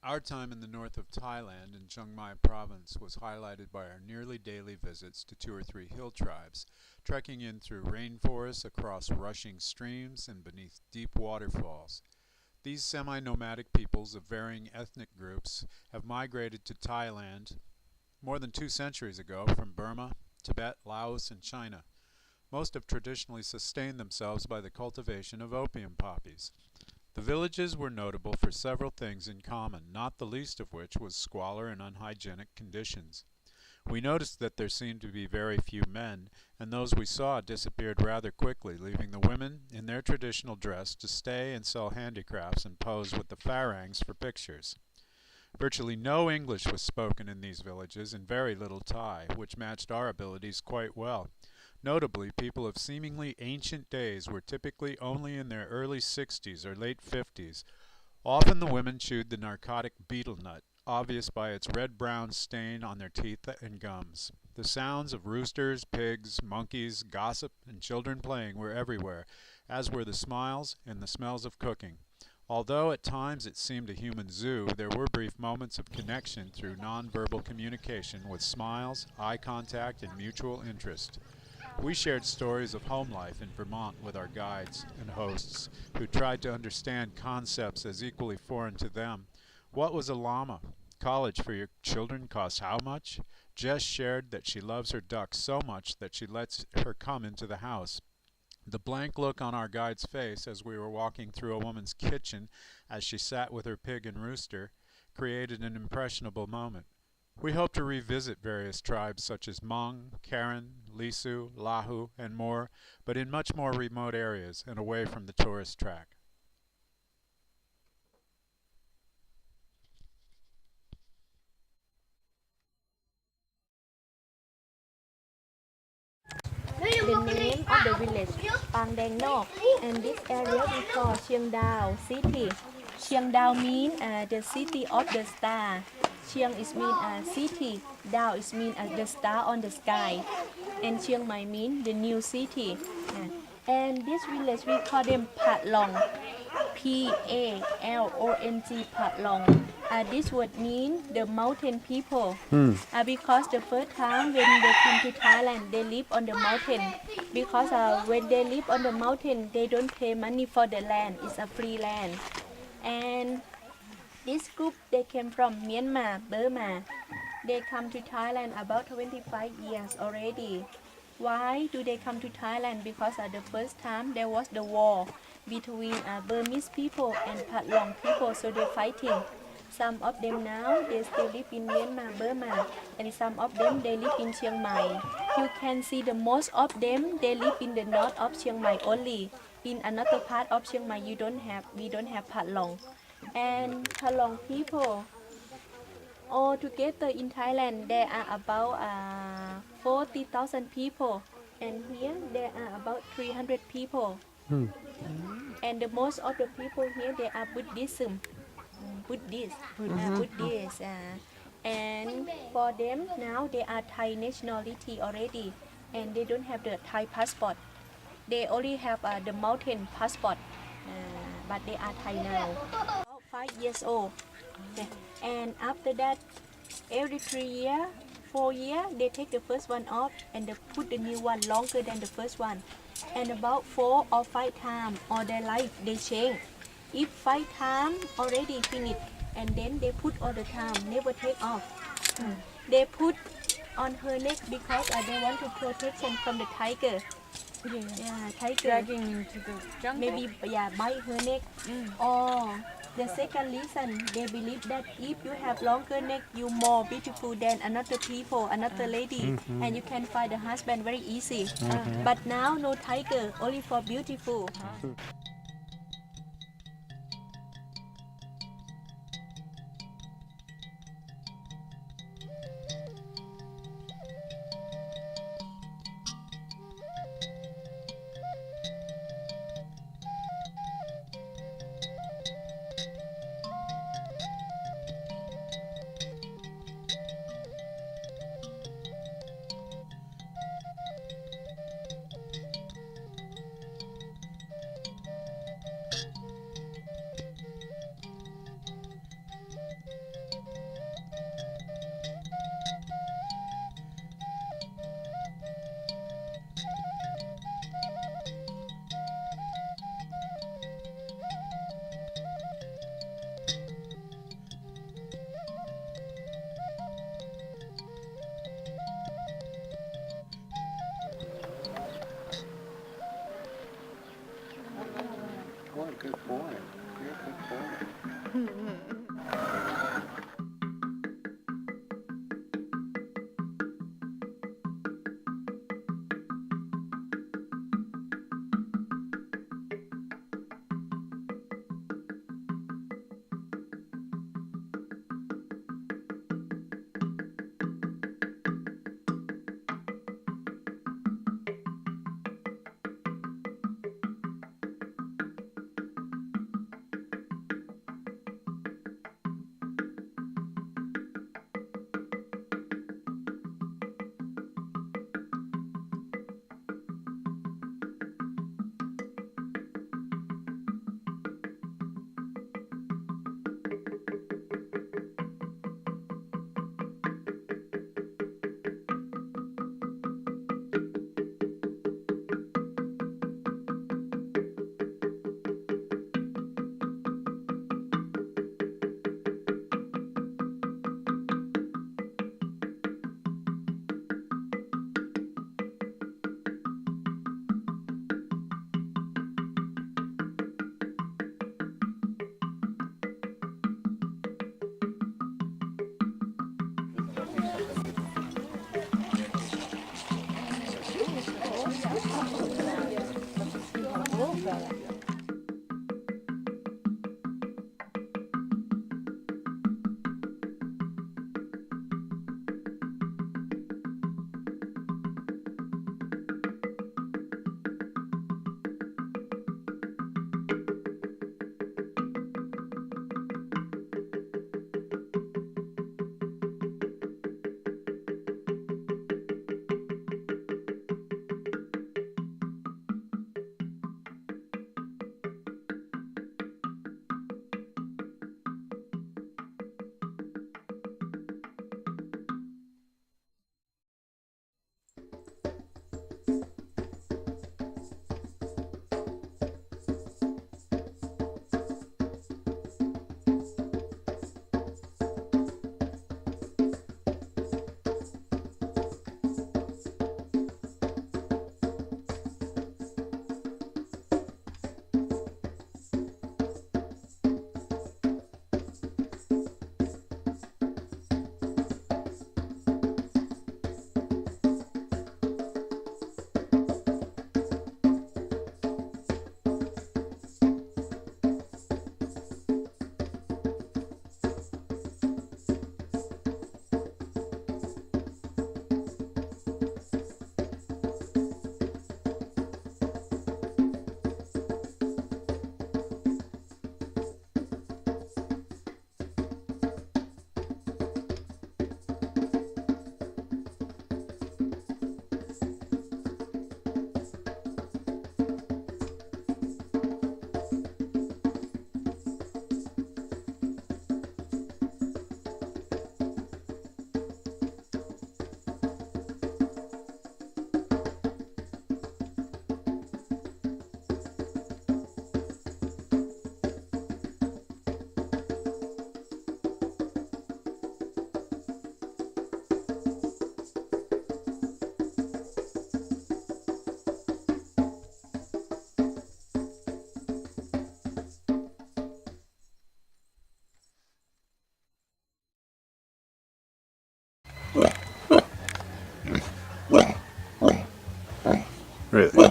Our time in the north of Thailand in Chiang Mai Province was highlighted by our nearly daily visits to 2 or 3 hill tribes, trekking in through rainforests, across rushing streams, and beneath deep waterfalls. These semi-nomadic peoples of varying ethnic groups have migrated to Thailand more than 2 centuries ago from Burma, Tibet, Laos, and China. Most have traditionally sustained themselves by the cultivation of opium poppies. The villages were notable for several things in common, not the least of which was squalor and unhygienic conditions. We noticed that there seemed to be very few men, and those we saw disappeared rather quickly, leaving the women in their traditional dress to stay and sell handicrafts and pose with the pharangs for pictures. Virtually no English was spoken in these villages, and very little Thai, which matched our abilities quite well. Notably, people of seemingly ancient days were typically only in their early 60s or late 50s. Often the women chewed the narcotic betel nut, obvious by its red-brown stain on their teeth and gums. The sounds of roosters, pigs, monkeys, gossip, and children playing were everywhere, as were the smiles and the smells of cooking. Although at times it seemed a human zoo, there were brief moments of connection through nonverbal communication with smiles, eye contact, and mutual interest. We shared stories of home life in Vermont with our guides and hosts, who tried to understand concepts as equally foreign to them. What was a llama? College for your children costs how much? Jess shared that she loves her ducks so much that she lets her come into the house. The blank look on our guide's face as we were walking through a woman's kitchen as she sat with her pig and rooster created an impressionable moment. We hope to revisit various tribes such as Hmong, Karen, Lisu, Lahu, and more, but in much more remote areas and away from the tourist track. The name of the village, Pang Dang Nok, and this area we call Chiang Dao city. Chiang Dao means the city of the star. Chiang is mean city, Dao is mean the star on the sky, and Chiang Mai mean the new city. And this village we call them Pat Long, Palong, Pat Long. This word mean the mountain people. Because the first time when they come to Thailand, they live on the mountain. Because when they live on the mountain, they don't pay money for the land. It's a free land. And this group, they came from Myanmar, Burma. They come to Thailand about 25 years already. Why do they come to Thailand? Because the first time there was the war between Burmese people and Pat Long people, so they're fighting. Some of them now, they still live in Myanmar, Burma, and some of them, they live in Chiang Mai. You can see the most of them, they live in the north of Chiang Mai only. In another part of Chiang Mai, we don't have Pat Long. And Pat Long people, all together in Thailand, there are about 40,000 people. And here, there are about 300 people. And the most of the people here, they are Buddhism. Buddhist. And for them now they are Thai nationality already, and they don't have the Thai passport. They only have the mountain passport, but they are Thai now. About 5 years old, and after that, every 3 years, 4 years, they take the first one off and they put the new one longer than the first one. And about 4 or 5 times all their life they change. If 5 times already finished, and then they put all the time, never take off. They put on her neck because they want to protection from the tiger. Yeah, tiger. Dragging to the jungle. Maybe bite her neck. Or the second reason, they believe that if you have longer neck, you more beautiful than another people, another lady, and you can find a husband very easy. But now no tiger, only for beautiful. Really?